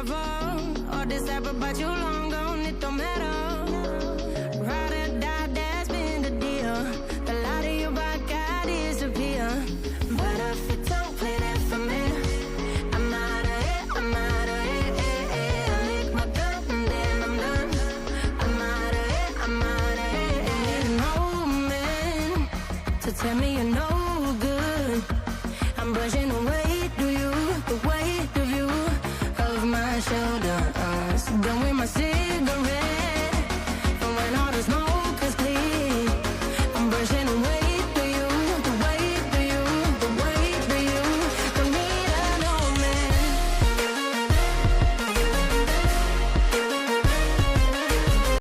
forever. All this ever but you long gone, it don't matter. Ride or die, that's been the deal. The light of your back, I disappear. But if you don't play that for me, I'm out of it, I'm out of it. I lick my gun and then I'm done. I'm out of it, I'm out of it. I need an old man to tell me you know